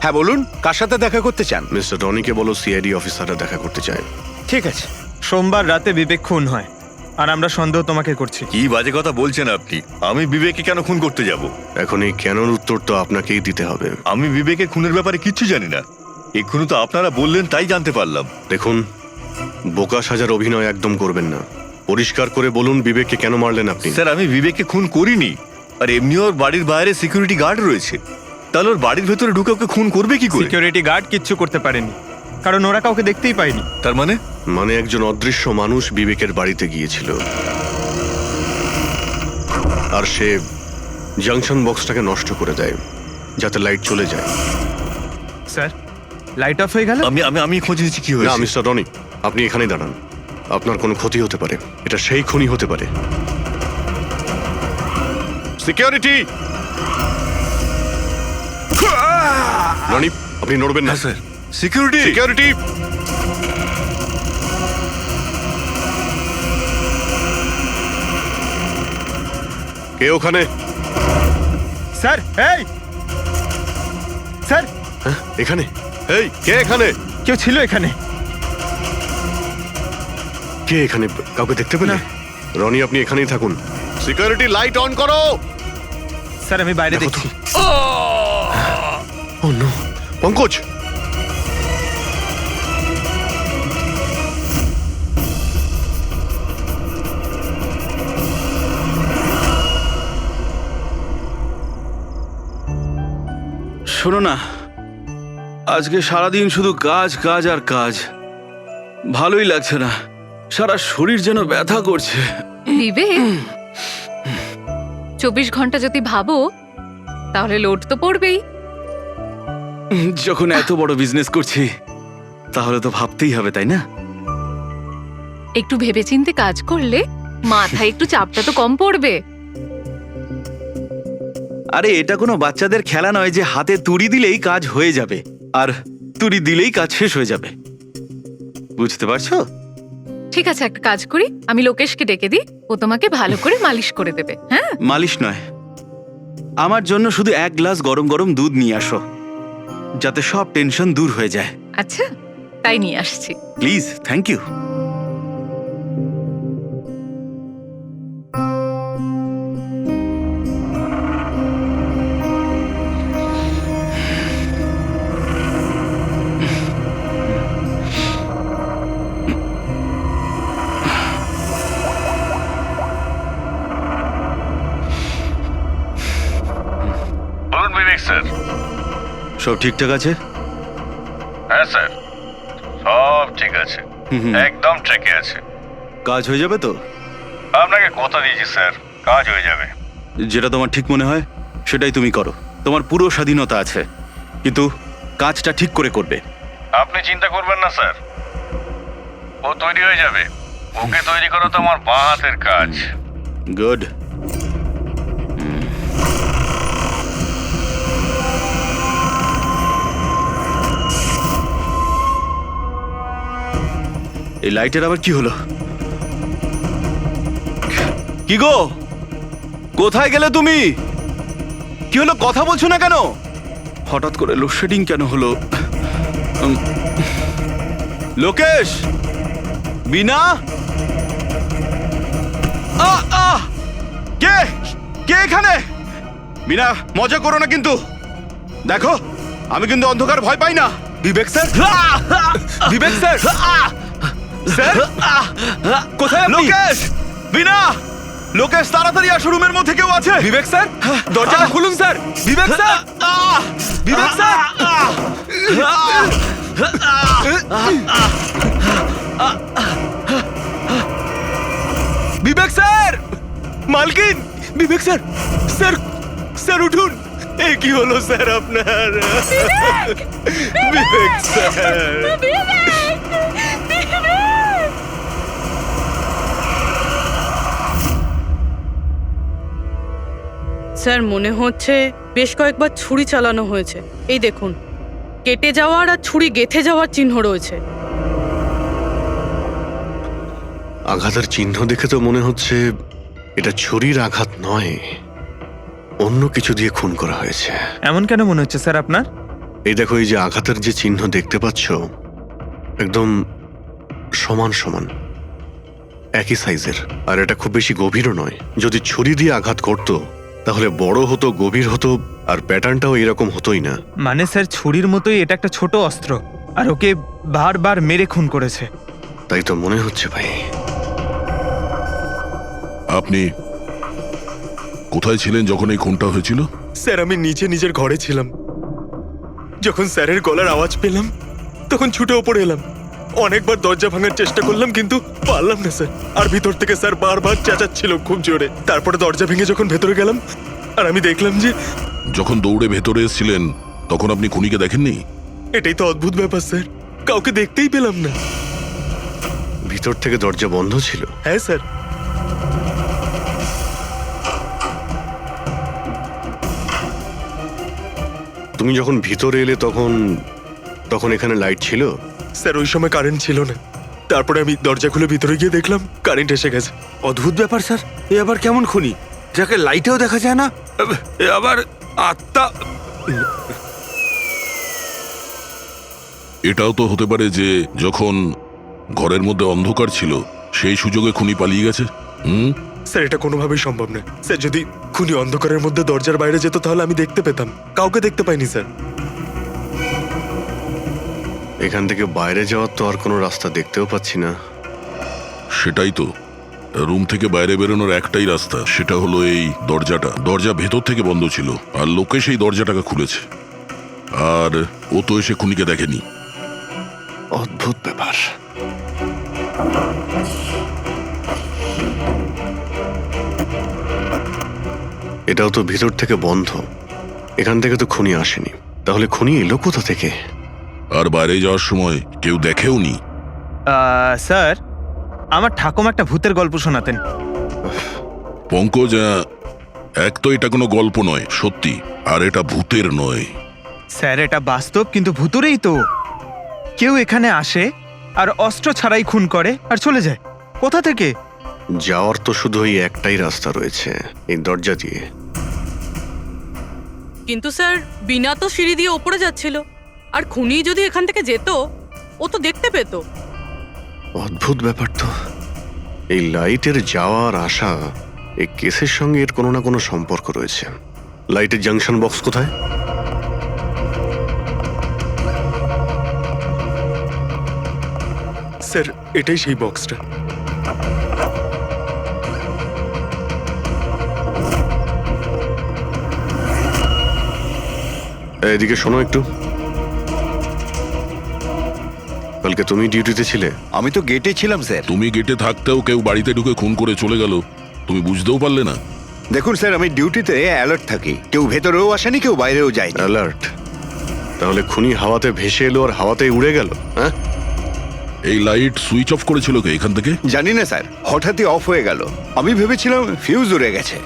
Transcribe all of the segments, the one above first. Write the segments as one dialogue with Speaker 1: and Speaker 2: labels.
Speaker 1: হ্যাঁ বলুন, কার সাথে দেখা করতে চান?
Speaker 2: মিস্টার রনিকে বলো সিআইডি অফিসাররা দেখা করতে চায়।
Speaker 1: ঠিক আছে।
Speaker 3: সোমবার রাতে বিবেক খুন হয়, আর আমরা সন্দেহ তোমাকে করছি।
Speaker 4: কি বাজে কথা বলছেন আপনি? আমি বিবেককে কেন খুন করতে যাব?
Speaker 2: এখন এই কেনর উত্তর তো আপনাকেই দিতে হবে।
Speaker 4: আমি বিবেকের খুনের ব্যাপারে কিচ্ছু জানি না। এক্ষুনি তো আপনারা বললেন তাই জানতে পারলাম।
Speaker 2: দেখুন, বোকা সাজার অভিনয় একদম করবেন না। পরিষ্কার করে বলুন বিবেককে কেন মারলেন আপনি?
Speaker 4: স্যার, আমি বিবেককে খুন করিনি। আর এমনি ওর বাড়ির বাইরে সিকিউরিটি গার্ড রয়েছে, তাহলে ওর বাড়ির ভেতরে ঢুকে ওকে খুন করবে কি করে?
Speaker 3: সিকিউরিটি গার্ড কিচ্ছু করতে পারেনি, কারণ ওরা কাউকে দেখতেই পায়নি।
Speaker 4: তার
Speaker 2: মানে একজন অদৃশ্য মানুষ বিবেকের বাড়িতে গিয়েছিল, আর সে জাংশন বক্সটাকে নষ্ট করে দেয় যাতে লাইট চলে যায়।
Speaker 3: স্যার, লাইট অফ হয়ে গেল।
Speaker 4: আমি আমি আমি খোঁজ নিচ্ছি কি
Speaker 2: না
Speaker 4: হয়েছে।
Speaker 2: মিস্টার রনি, আপনি এখানেই দাঁড়ান। আপনার কোনো ক্ষতি হতে পারে, এটা সেই খুনি হতে পারে। সিকিউরিটি! রনি, আপনি নড়বেন না।
Speaker 4: হ্যাঁ স্যার। সিকিউরিটি!
Speaker 2: সিকিউরিটি! কে ওখানে?
Speaker 3: স্যার, এই স্যার,
Speaker 2: হ্যাঁ, এখানে? এই, কে এখানে?
Speaker 3: কেউ ছিল এখানে?
Speaker 2: কে এখানে? কাউকে দেখতে পেলে? রনি, আপনি এখানেই থাকুন। সিকিউরিটি, লাইট অন করো।
Speaker 3: স্যার, আমি বাইরে
Speaker 2: দেখো তো।
Speaker 3: দেখছি।
Speaker 2: ও নো, পঙ্কজ!
Speaker 5: শোনো না, আজকে সারাদিন শুধু কাজ কাজ আর কাজ, ভালোই লাগছে না। সারা শরীর যেন ব্যথা করছে।
Speaker 6: বিবেক, 24 ঘন্টা যদি ভাবো তাহলে লোড তো পড়বেই।
Speaker 5: যখন এত বড় বিজনেস করছি তাহলে তো ভাবতেই হবে, তাই না?
Speaker 6: একটু ভেবেচিন্তে কাজ করলে মাথায় একটু চাপটা তো কম পড়বে।
Speaker 5: আরে এটা কোনো বাচ্চাদের খেলা নয় যে হাতে তুড়ি দিলেই কাজ হয়ে যাবে আর তুড়ি দিলেই কাজ শেষ হয়ে যাবে। বুঝতে পারছো?
Speaker 6: ঠিক আছে, একটা কাজ করি, আমি লোকেশকে ডেকে দিই, ও তোমাকে ভালো করে মালিশ করে দেবে। হ্যাঁ,
Speaker 5: মালিশ নয়, আমার জন্য শুধু 1 গ্লাস গরম গরম দুধ নিয়ে আসো, যাতে সব টেনশন দূর হয়ে যায়।
Speaker 6: আচ্ছা, তাই নিয়ে আসছি।
Speaker 5: Please, thank you.
Speaker 4: বলুন বিবেক স্যার।
Speaker 5: সব ঠিকঠাক আছে?
Speaker 4: হ্যাঁ স্যার, সব ঠিক আছে, একদম ট্র্যাকে আছে।
Speaker 5: কাজ হয়ে যাবে তো?
Speaker 4: আপনাকে কথা দিয়েছি স্যার, কাজ হয়ে যাবে।
Speaker 5: যেটা তোমার ঠিক মনে হয় সেটাই তুমি করো, তোমার পুরো স্বাধীনতা আছে, কিন্তু কাজটা ঠিক করে করবে।
Speaker 4: আপনি চিন্তা করবেন না স্যার, ও তৈরি হয়ে যাবে। ওকে তৈরি করা তো আমার বাঁ হাতের কাজ।
Speaker 5: গুড। এই লাইটের আবার কি হলো? কি গো, কোথায় গেলে তুমি? কি হলো, কথা বলছো না কেন? হঠাৎ করে লোডশেডিং কেন হলো? লোকেশ, বিনা, কে কে এখানে? বিনা, মজা করো না কিন্তু। দেখো, আমি কিন্তু অন্ধকার ভয় পাই না। বিবেক স্যার, বিবেক স্যার, স্যার কোথায় আপনি? লোকেশ, বিনা, লোকেশ তাড়াতাড়ি আসো, রুমের মধ্যে কেউ আছে। বিবেক স্যার, দরজাটা খুলুন স্যার। বিবেক স্যার, বিবেক স্যার, বিবেক স্যার, মালকিন, বিবেক স্যার, স্যার, স্যার উঠুন। এ কি হলো স্যার আপনার? বিবেক স্যার,
Speaker 7: স্যার, মনে হচ্ছে বেশ কয়েকবার ছুরি চালানো হয়েছে। এই দেখুন, কেটে যাওয়ার আর ছুরি গেঁথে যাওয়ার চিহ্ন রয়েছে।
Speaker 2: আঘাতের চিহ্ন দেখে তো মনে হচ্ছে এটা ছুরির আঘাত নয়, অন্য কিছু দিয়ে খুন করা হয়েছে।
Speaker 3: এমন কেন মনে হচ্ছে স্যার আপনার?
Speaker 2: এই দেখো, এই যে আঘাতের যে চিহ্ন দেখতে পাচ্ছ, একদম সমান সমান, একই সাইজের। আর এটা খুব বেশি গভীরও নয়। যদি ছুরি দিয়ে আঘাত করতো তাহলে বড় হতো, গভীর হতো, আর প্যাটার্নটাও এরকম হতোই না।
Speaker 3: মানে স্যার, ছুরির মতোই এটা একটা ছোট অস্ত্র, আর ওকে বারবার মেরে খুন করেছে।
Speaker 2: তাই তো মনে হচ্ছে ভাই।
Speaker 8: আপনি কোথায় ছিলেন যখন এই খুনটা হয়েছিল?
Speaker 9: স্যার, আমি নিচে নিজের ঘরে ছিলাম। যখন স্যারের গলার আওয়াজ পেলাম তখন ছুটে ওপরে এলাম। অনেকবার দরজা ভাঙার চেষ্টা করলাম কিন্তু পারলাম না স্যার। আর ভিতর থেকে স্যার বারবার চেঁচাচ্ছিল খুব জোরে। তারপরে দরজা ভেঙে যখন ভেতরে গেলাম আর আমি দেখলাম যে
Speaker 8: যখন দৌড়ে ভেতরে এসেছিলেন তখন আপনি খুনিকে দেখেননি?
Speaker 9: এটাই তো অদ্ভুত ব্যাপার স্যার, কাউকে দেখতেই পেলাম না।
Speaker 2: ভিতর থেকে দরজা বন্ধ ছিল?
Speaker 9: হ্যাঁ স্যার।
Speaker 2: তুমি যখন ভিতরে এলে তখন তখন এখানে লাইট ছিল?
Speaker 9: স্যার, ওই সময় কারেন্ট ছিল না। তারপরে আমি দরজা খুলে ভিতরে গিয়ে দেখলাম কারেন্ট এসে গেছে।
Speaker 5: অদ্ভুত ব্যাপার স্যার, এ আবার কেমন খুনি যাকে লাইটেও দেখা যায় না? এ আবার আত্মা।
Speaker 8: এটাও তো হতে পারে যে যখন ঘরের মধ্যে অন্ধকার ছিল সেই সুযোগে খুনি পালিয়ে গেছে।
Speaker 9: স্যার, এটা কোনোভাবেই সম্ভব না। স্যার, যদি খুনি অন্ধকারের মধ্যে দরজার বাইরে যেত তাহলে আমি দেখতে পেতাম। কাউকে দেখতে পাইনি স্যার।
Speaker 2: এখান থেকে বাইরে যাওয়ার তো আর কোনো রাস্তা দেখতেও পাচ্ছি না।
Speaker 8: সেটাই তো, রুম থেকে বাইরে বেরোনোর একটাই রাস্তা, সেটা হলো এই দরজাটা। দরজা ভেতর থেকে বন্ধ ছিল আর লোকে সেই দরজাটাকে খুলেছে। আর ও তো এসে খুনিকে দেখেনি।
Speaker 2: অদ্ভুত ব্যাপার। এটাও তো ভিতর থেকে বন্ধ, এখান থেকে তো খুনি আসেনি। তাহলে খুনি এলো কোথা থেকে?
Speaker 8: আর বাইরে যাওয়ার সময় কেউ দেখেও নি।
Speaker 3: স্যার, আমার ঠাকুমা একটা ভূতের গল্প শোনাতেন।
Speaker 8: পঙ্কজ, এক তো এটা কোনো গল্প নয়, সত্যি। আর এটা ভূতের নয়।
Speaker 3: স্যার, এটা বাস্তব, কিন্তু ভূতুরেই তো। কেউ এখানে আসে আর অস্ত্র ছাড়াই খুন করে আর চলে যায়। কোথা থেকে?
Speaker 2: যাওয়ার তো শুধু ওই একটাই রাস্তা রয়েছে, এই দরজা দিয়ে।
Speaker 7: কিন্তু স্যার, বিনা তো সিঁড়ি দিয়ে ওপরে যাচ্ছিল। আর খুনি যদি এখান থেকে যেত ও তো দেখতে পেত।
Speaker 2: অদ্ভুত ব্যাপার তো। এই লাইটের যাওয়ার আসা, এই কেসের সঙ্গে এর কোনো না কোনো সম্পর্ক রয়েছে। লাইটের জাংশন বক্স কোথায়?
Speaker 9: স্যার, এটাই সেই বক্সটা।
Speaker 2: এদিকে শোনো একটু। কালকে তুমি ডিউটিতে ছিলে?
Speaker 1: আমি তো গেটে ছিলাম স্যার।
Speaker 8: তুমি গেটে থাকতেও কেউ বাড়িতে ঢুকে খুন করে চলে গেল, তুমি বুঝতেও পারলে না?
Speaker 1: দেখুন স্যার, আমি ডিউটিতে অ্যালার্ট থাকি। কেউ ভেতরেও আসেনি, কেউ বাইরেও যায়নি।
Speaker 2: অ্যালার্ট? তাহলে খুনি হাওয়াতে ভেসে এলো আর হাওয়াতেই উড়ে গেল? হ্যাঁ,
Speaker 8: এই লাইট সুইচ অফ করেছিল কে এখান থেকে?
Speaker 1: জানি না স্যার, হঠাৎই অফ হয়ে গেল। আমি ভেবেছিলাম ফিউজ উড়ে গেছে।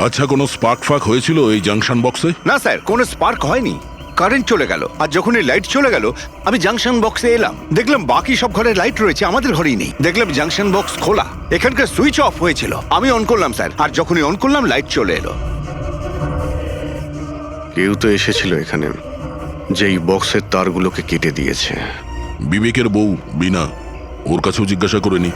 Speaker 8: আচ্ছা, কোনো স্পার্ক ফাক হয়েছিল এই জাংশন বক্সে?
Speaker 1: না স্যার, কোনো স্পার্ক হয়নি। কারেন্ট চলে গেল, আর যখন এই লাইট চলে গেল আমি জাংশন বক্সে এলাম, দেখলাম বাকি সব ঘরে লাইট রয়েছে, আমাদের ঘরেই নেই। দেখলাম জাংশন বক্স খোলা, এখানকার সুইচ অফ হয়েছিল। আমি অন করলাম স্যার, আর যখনই অন করলাম লাইট চলে এলো।
Speaker 2: কেউ তো এসেছিল এখানে, যে এই বক্সের তারগুলোকে কেটে দিয়েছে।
Speaker 8: বিবেকের বউ বিনা, ওর কাছেও জিজ্ঞাসা করে নি।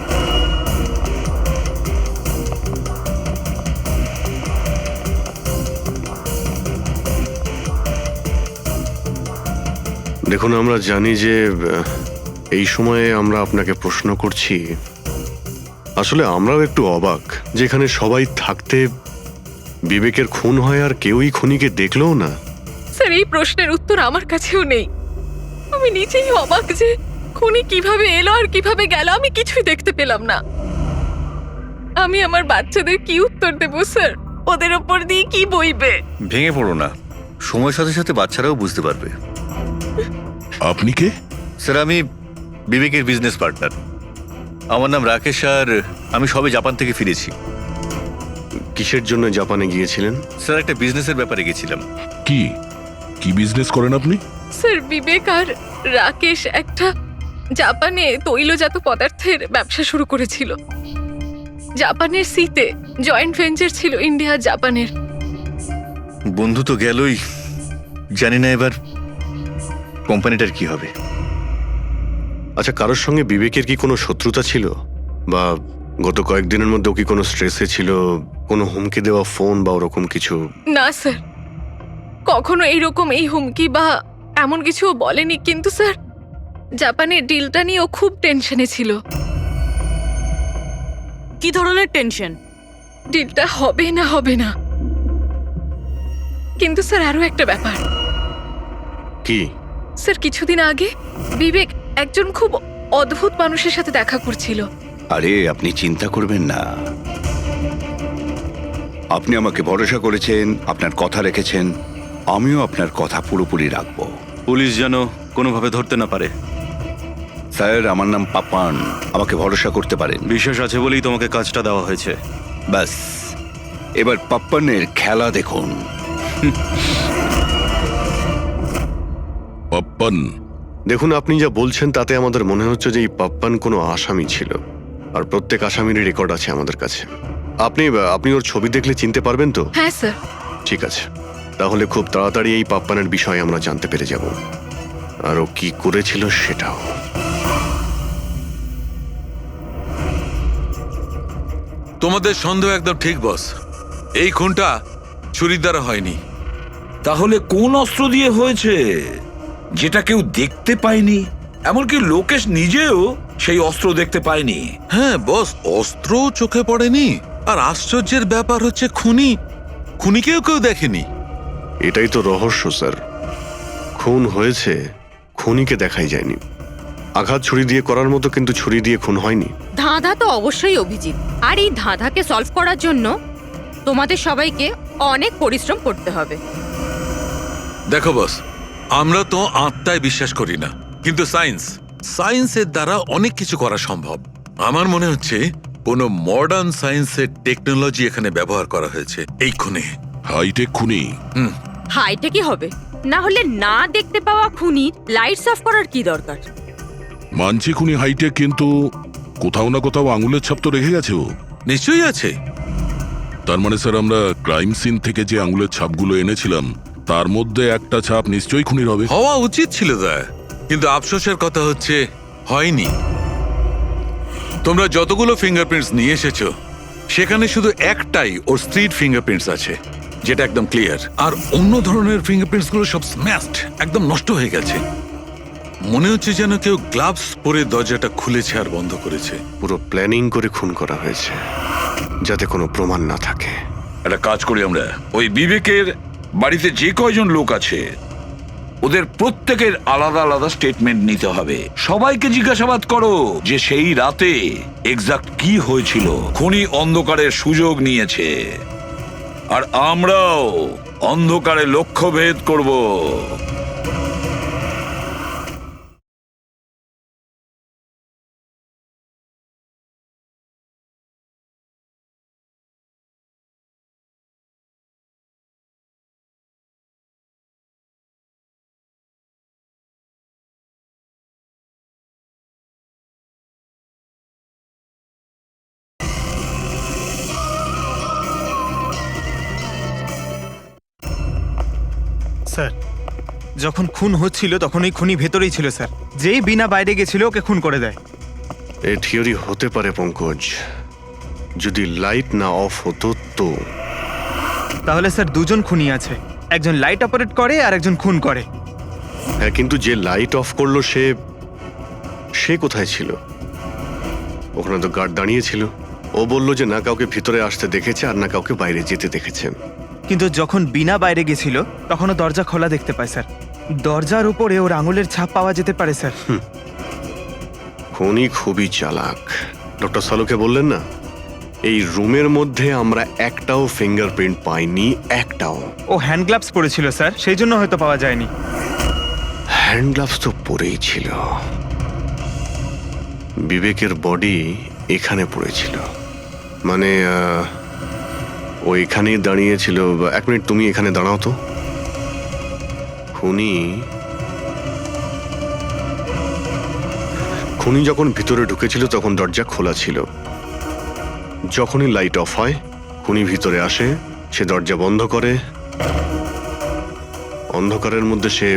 Speaker 2: দেখুন, আমরা জানি যে এই সময়ে আমরা আপনাকে প্রশ্ন করছি। আসলে আমরাও একটু অবাক, যেখানে সবাই থাকতে বিবেকের খুন হয় আর কেউই খুনিকে দেখলও না।
Speaker 6: স্যার, এই প্রশ্নের উত্তর আমার কাছেও নেই। আমি নিজেই অবাক যে খুনি কিভাবে এলো আর কিভাবে গেল, আমি কিছুই দেখতে পেলাম না। আমি আমার বাচ্চাদের কি উত্তর দেব স্যার? ওদের ওপর দিয়ে কি বইবে?
Speaker 5: ভেঙে পড়ো না, সময়ের সাথে সাথে বাচ্চারাও বুঝতে পারবে।
Speaker 8: আপনি কে?
Speaker 5: স্যার, আমি বিবেকের বিজনেস পার্টনার। আমার নাম রাকেশ, আর আমি সবে জাপান থেকে ফিরেছি।
Speaker 2: কিসের জন্য জাপানে গিয়েছিলেন?
Speaker 5: স্যার, একটা বিজনেসের ব্যাপারে গেছিলাম।
Speaker 8: কি কি বিজনেস করেন আপনি?
Speaker 6: স্যার, বিবেক আর রাকেশ একটা জাপানে তৈলজাত পদার্থের ব্যবসা শুরু করেছিল। জাপানের সিতে জয়েন্ট ভেঞ্চার ছিল ইন্ডিয়া জাপানের।
Speaker 5: বন্ধু তো গেলই, জানি না এবার কোম্পানিটার কি হবে?
Speaker 2: আচ্ছা, কারোর সঙ্গে বিবেকের কি কোনো শত্রুতা ছিল, বা গত কয়েকদিনের মধ্যে ও কি কোনো স্ট্রেসে ছিল, কোনো হুমকি দেওয়া ফোন বা ওরকম কিছু?
Speaker 6: না স্যার, কখনো এইরকম এই হুমকি বা এমন কিছু ও বলেনি, কিন্তু স্যার জাপানের ডিলটা নিয়ে ও খুব টেনশনে ছিল।
Speaker 7: কি ধরনের টেনশন?
Speaker 6: ডিলটা হবে না হবে না। কিন্তু স্যার আরো একটা ব্যাপার,
Speaker 2: কি?
Speaker 6: স্যার কিছুদিন আগে বিবেক একজন খুব অদ্ভুত মানুষের সাথে দেখা করছিল।
Speaker 1: আরে আপনি চিন্তা করবেন না, আপনি আমাকে ভরসা করেছেন, আপনার কথা রেখেছেন, আমিও আপনার কথা পুরোপুরি রাখবো।
Speaker 5: পুলিশ যেন কোনোভাবে ধরতে না পারে।
Speaker 1: স্যার, আমার নাম পাপান, আমাকে ভরসা করতে পারেন।
Speaker 5: বিশ্বাস আছে বলেই তোমাকে কাজটা দেওয়া হয়েছে।
Speaker 1: ব্যাস, এবার পাপ্পানের খেলা দেখুন।
Speaker 8: পাপ্পান,
Speaker 2: দেখুন, আপনি যা বলছেন তাতে আমাদের মনে হচ্ছে যে এই পাপ্পান কোনো আসামি ছিল, আর প্রত্যেক আসামিরই রেকর্ড আছে আমাদের কাছে। আপনি ওর ছবি দেখলে চিনতে পারবেন তো?
Speaker 6: হ্যাঁ স্যার।
Speaker 2: ঠিক আছে, তাহলে খুব তাড়াতাড়ি এই পাপ্পানের বিষয়ে আমরা জানতে পেরে যাব, আর ও কি করেছিল সেটাও।
Speaker 10: তোমাদের সন্দেহ একদম ঠিক বস, এই খুনটা ছুরির দ্বারা হয়নি।
Speaker 11: তাহলে কোন অস্ত্র দিয়ে হয়েছে যেটা কেউ দেখতে পায়নি? এমনকি লোকেশ নিজেও সেই অস্ত্র দেখতে পায়নি।
Speaker 10: হ্যাঁ বস, অস্ত্র চোখে পড়েনি, আর আশ্চর্যের ব্যাপার হচ্ছে খুনিকেও কেউ দেখেনি।
Speaker 2: এটাই তো রহস্য স্যার, খুন হয়েছে, খুনিকে দেখাই যায়নি। আঘাত ছুরি দিয়ে করার মতো, কিন্তু ছুরি দিয়ে খুন হয়নি।
Speaker 12: ধাঁধা তো অবশ্যই অভিজিৎ, আর এই ধাঁধাকে সলভ করার জন্য তোমাদের সবাইকে অনেক পরিশ্রম করতে হবে।
Speaker 10: দেখো বস, আমরা তো আত্মায় বিশ্বাস করি না, কিন্তু সায়েন্সের দ্বারা অনেক কিছু করা সম্ভব। আমার মনে হচ্ছে কোনো মডার্ন সায়েন্সের টেকনোলজি এখানে ব্যবহার করা হয়েছে এই খুনে।
Speaker 8: হাইটেক খুনি।
Speaker 12: হাইটেকই হবে, না হলে না দেখতে পাওয়া খুনি লাইটস অফ করার কি দরকার?
Speaker 8: মানছি খুনি হাইটেক, কিন্তু কোথাও না কোথাও আঙুলের ছাপ তো রেখে গেছে ও।
Speaker 10: নিশ্চয়ই আছে।
Speaker 8: তার মানে স্যার, আমরা ক্রাইম সিন থেকে যে আঙুলের ছাপগুলো এনেছিলাম তার মধ্যে একটা ছাপ নিশ্চয়ই খুনির হবে।
Speaker 10: হওয়া উচিত ছিল দা, কিন্তু আফসোসের কথা হচ্ছে হয়নি। তোমরা যতগুলো ফিঙ্গারপ্রিন্টস নিয়ে এসেছো সেখানে শুধু একটাই ওর স্ত্রীর ফিঙ্গারপ্রিন্টস আছে, যেটা একদম ক্লিয়ার। আর অন্য ধরনের ফিঙ্গারপ্রিন্টস গুলো সব স্ম্যাশড, একদম নষ্ট হয়ে গেছে। মনে হচ্ছে যেন কেউ গ্লাভস পরে দরজাটা খুলেছে আর বন্ধ করেছে।
Speaker 2: পুরো প্ল্যানিং করে খুন করা হয়েছে, যাতে কোনো প্রমাণ না থাকে।
Speaker 11: একটা কাজ করি আমরা, ওই বিবেকের বাড়িতে যে কয়জন লোক আছে ওদের প্রত্যেকের আলাদা আলাদা স্টেটমেন্ট নিতে হবে। সবাইকে জিজ্ঞাসাবাদ করো যে সেই রাতে এক্সাক্ট কি হয়েছিল। খুনি অন্ধকারের সুযোগ নিয়েছে, আর আমরাও অন্ধকারে লক্ষ্যভেদ করব।
Speaker 3: স্যার, যখন খুন হচ্ছিল তখন ওই খুনি ভেতরেই ছিল স্যার। যেই বিনা বাইরে গেছিল ওকে খুন করে দেয়।
Speaker 2: এই থিওরি হতে পারে পঙ্কজ, যদি লাইট না অফ হতো তো।
Speaker 3: তাহলে স্যার দুজন খুনি আছে, একজন লাইট অপারেট করে আর একজন খুন করে।
Speaker 2: হ্যাঁ, কিন্তু যে লাইট অফ করলো সে কোথায় ছিল? ওখানে তো গার্ড দাঁড়িয়ে ছিল। ও বলল যে না কাউকে ভিতরে আসতে দেখেছে আর না কাউকে বাইরে যেতে দেখেছে।
Speaker 3: কিন্তু যখন বিনা বাইরে গেছিল তখনও দরজা খোলা দেখতে পায় স্যার। দরজার উপরে ওর আঙুলের ছাপ পাওয়া যেতে পারে স্যার।
Speaker 2: খুনি খুবই চালাক। ডক্টর সালুকে বললেন না, এই রুমের মধ্যে আমরা একটাও ফিঙ্গারপ্রিন্ট পাইনি, একটাও।
Speaker 3: ও হ্যান্ড গ্লাভস পরেছিল স্যার, সেই জন্য হয়তো পাওয়া যায়নি।
Speaker 2: হ্যান্ড গ্লাভস তো পরেই ছিল। বিবেকের বডি এখানে পড়েছিল, মানে ও এখানেই দাঁড়িয়েছিল। এক মিনিট, তুমি এখানে দাঁড়াও তো। খুনি যখন ভিতরে ঢুকেছিল তখন দরজা খোলা ছিল। যখনই লাইট অফ হয় খুনি ভিতরে আসে, সে দরজা বন্ধ করে, অন্ধকারের মধ্যে সে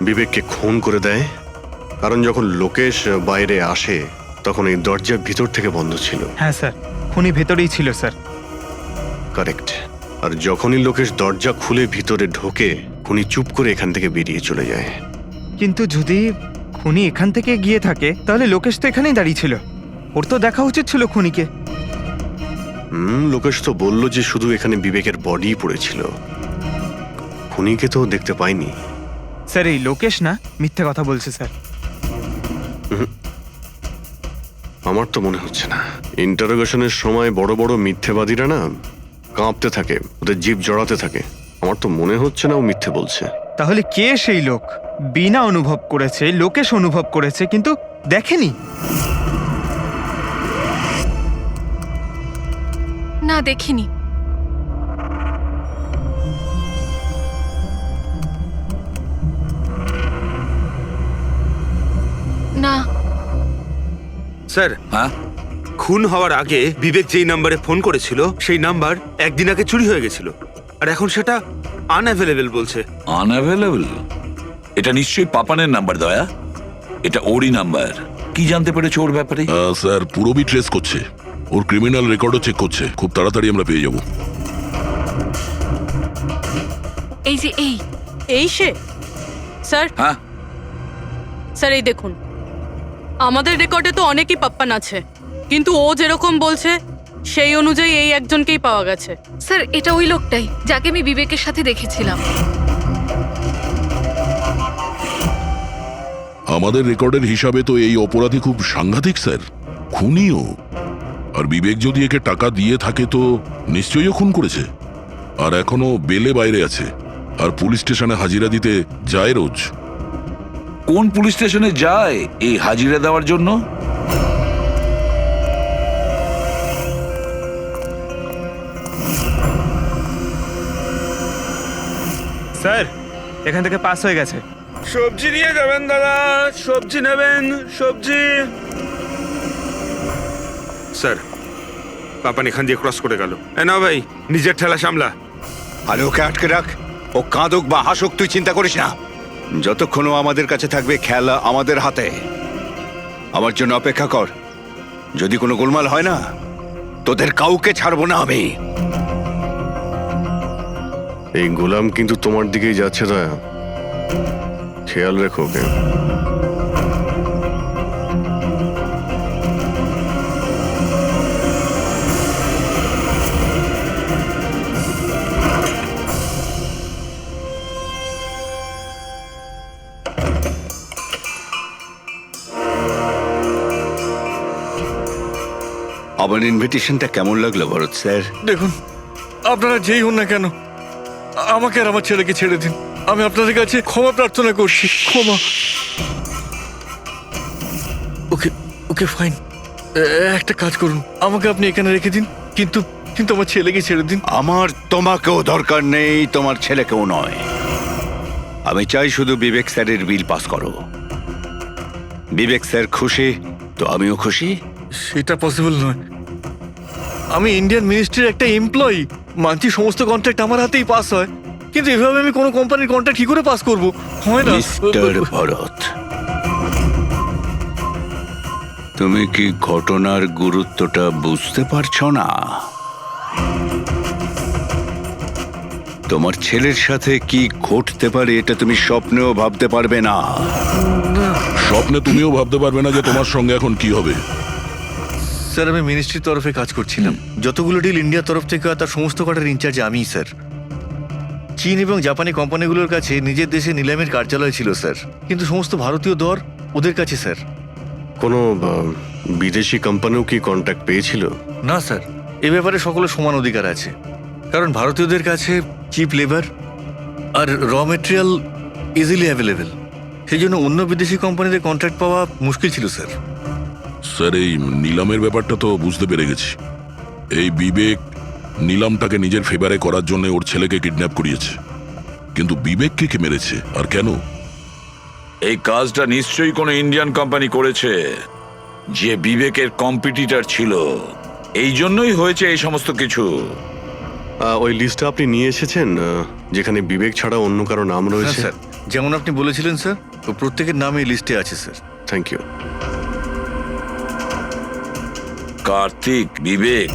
Speaker 2: বিবেককে খুন করে দেয়, কারণ যখন লোকেশ বাইরে আসে তখন এই দরজা ভিতর থেকে বন্ধ ছিল।
Speaker 3: হ্যাঁ স্যার, খুনি ভেতরেই ছিল স্যার।
Speaker 2: কারেক্ট। আর যখনই লোকেশ দরজা খুলে ভিতরে ঢোকে, খুনি চুপ করে এখান থেকে বেরিয়ে চলে যায়।
Speaker 3: কিন্তু যদি খুনি এখান থেকে গিয়ে থাকে তাহলে লোকেশ তো এখানেই দাঁড়িয়ে ছিল, ওর তো দেখা উচিত ছিল খুনিকে।
Speaker 2: লোকেশ তো বলল যে শুধু এখানে বিবেকের বডি পড়েছিল, খুনিকে তো দেখতে পাইনি।
Speaker 3: স্যার এই লোকেশ না মিথ্যে কথা বলছে স্যার।
Speaker 2: আমার তো মনে হচ্ছে না। ইন্টারোগেশনের সময় বড় বড় মিথ্যেবাদীরা না কাঁপতে থাকে, ওদের জিভ জড়াতে থাকে। আমার তো মনে হচ্ছে না ও মিথ্যে বলছে।
Speaker 3: তাহলে কে সেই লোক? বিনা অনুভব করেছে, লোকেশ অনুভব করেছে কিন্তু দেখেনি।
Speaker 6: না, দেখিনি। না।
Speaker 5: স্যার,
Speaker 11: হ্যাঁ,
Speaker 5: খুন হওয়ার আগে বিবেক যেই নাম্বারে ফোন করেছিল সেই নাম্বার একদিন আগে চুরি হয়ে গেছিল, আর এখন সেটা আনঅ্যাভেলেবল বলছে।
Speaker 11: আনঅ্যাভেলেবল? এটা নিশ্চয়ই পাপানের নাম্বার দয়া, এটা ওরই নাম্বার। কি জানতে পেরেছো ওর ব্যাপারে?
Speaker 8: স্যার পুরোবি ট্রেস করছে, ওর ক্রিমিনাল রেকর্ডও চেক করছে, খুব তাড়াতাড়ি আমরা পেয়ে যাব।
Speaker 6: এই যে
Speaker 7: এই সে? স্যার,
Speaker 11: হ্যাঁ,
Speaker 7: স্যার এই দেখুন, আমাদের রেকর্ডে তো অনেকই পাপ্পান আছে, কিন্তু ও যেরকম বলছে সেই অনুযায়ী এই একজনকেই পাওয়া গেছে।
Speaker 6: স্যার, এটা ওই লোকটাই যাকে আমি বিবেকের সাথে দেখেছিলাম।
Speaker 8: আমাদের রেকর্ডের হিসাবে তো এই অপরাধী খুব সাংঘাতিক স্যার, খুনিও। আর বিবেক যদি একে টাকা দিয়ে থাকে তো নিশ্চয়ই ও খুন করেছে, আর এখনো বেলে বাইরে আছে, আর পুলিশ স্টেশনে হাজিরা দিতে যায় রোজ।
Speaker 11: কোন পুলিশ স্টেশনে যায় এই হাজিরা দেওয়ার জন্য?
Speaker 3: স্যার এখান থেকে পাস হয়ে গেছে।
Speaker 5: সবজি নিয়ে যাবেন দাদা, সবজি নেবেন, সবজি। স্যার, পাপান এখান দিয়ে ক্রস করে গেল। না ভাই, নিজের ঠেলা সামলা।
Speaker 1: আরে ওকে আটকে রাখ, ও কাঁদুক বা হাসুক তুই চিন্তা করিস না। যতক্ষণ ও আমাদের কাছে থাকবে খেলা আমাদের হাতে। আমার জন্য অপেক্ষা কর, যদি কোনো গোলমাল হয় না তোদের কাউকে ছাড়বো না আমি।
Speaker 2: এই গোলাম কিন্তু তোমার দিকেই যাচ্ছে দয়া, খেয়াল রেখো ওকে।
Speaker 1: আমার ইনভিটেশনটা কেমন লাগলো ভরত স্যার?
Speaker 9: দেখুন, আপনারা যেই হন না কেন, আমাকে আর আমার ছেলেকে ছেড়ে দিন। আমি আপনাদের কাছে ক্ষমা প্রার্থনা করছি, ক্ষমা। ওকে ওকে ফাইন, একটা কাজ করুন, আমাকে আপনি এখানে রেখে দিন, কিন্তু কিন্তু আমার ছেলেকে ছেড়ে দিন।
Speaker 1: আমার তোমাকেও দরকার নেই, তোমার ছেলেকেও নয়। আমি চাই শুধু বিবেক স্যারের বিল পাস করো। বিবেক স্যার খুশি তো আমিও খুশি।
Speaker 9: সেটা পসিবল নয়। আমি ইন্ডিয়ান মিনিস্ট্রির একটা এমপ্লয়ি, মানছি সমস্ত কন্ট্রাক্ট আমার হাতেই পাস হয়, কিন্তু এভাবে আমি কোনো কোম্পানির কন্ট্রাক্ট কি করে পাস করব? হয় না।
Speaker 1: মিস্টার ভরত, তুমি কি ঘটনার গুরুত্বটা বুঝতে পারছো না? তোমার ছেলের সাথে কি ঘটতে পারে এটা তুমি স্বপ্নেও ভাবতে পারবে না।
Speaker 8: স্বপ্নে তুমিও ভাবতে পারবে না যে তোমার সঙ্গে এখন কি হবে।
Speaker 9: স্যার, আমি মিনিস্ট্রির তরফে কাজ করছিলাম। যতগুলো ডিল ইন্ডিয়ার তরফ থেকে হয় তার সমস্ত কটার ইনচার্জ আমিই স্যার। চীন এবং জাপানি কোম্পানিগুলোর কাছে নিজের দেশে নিলামের কার্যালয় ছিল স্যার, কিন্তু সমস্ত ভারতীয় দর ওদের কাছে স্যার।
Speaker 2: কোনো বিদেশি কোম্পানিও কি কন্ট্যাক্ট পেয়েছিল?
Speaker 9: না স্যার, এ ব্যাপারে সকলের সমান অধিকার আছে, কারণ ভারতীয়দের কাছে চিপ লেবার আর র মেটেরিয়াল ইজিলি অ্যাভেলেবেল। সেই জন্য অন্য বিদেশি কোম্পানিতে কন্ট্রাক্ট পাওয়া মুশকিল ছিল স্যার।
Speaker 8: স্যার এই নিলামের ব্যাপারটা তো বুঝতে পেরে গেছি। এই বিবেক নিলামটাকে নিজের ফেভারে করার জন্য ওর ছেলেকে কিডন্যাপ করিয়েছে, কিন্তু বিবেককে কে মেরেছে আর কেন?
Speaker 11: এই কাজটা নিশ্চয়ই কোনো ইন্ডিয়ান কোম্পানি করেছে, যে বিবেকের কম্পিটিটর ছিল। এই জন্যই হয়েছে এই সমস্ত কিছু।
Speaker 2: ওই লিস্টটা আপনি নিয়ে এসেছেন? যেখানে বিবেক ছাড়া অন্য কারো নাম
Speaker 5: হ্যাঁ
Speaker 2: রয়েছে?
Speaker 5: স্যার, যেমন আপনি বলেছিলেন স্যার, তো প্রত্যেকের নাম এই লিস্টে আছে sir.
Speaker 2: Thank you.
Speaker 11: Kartik, Bibek,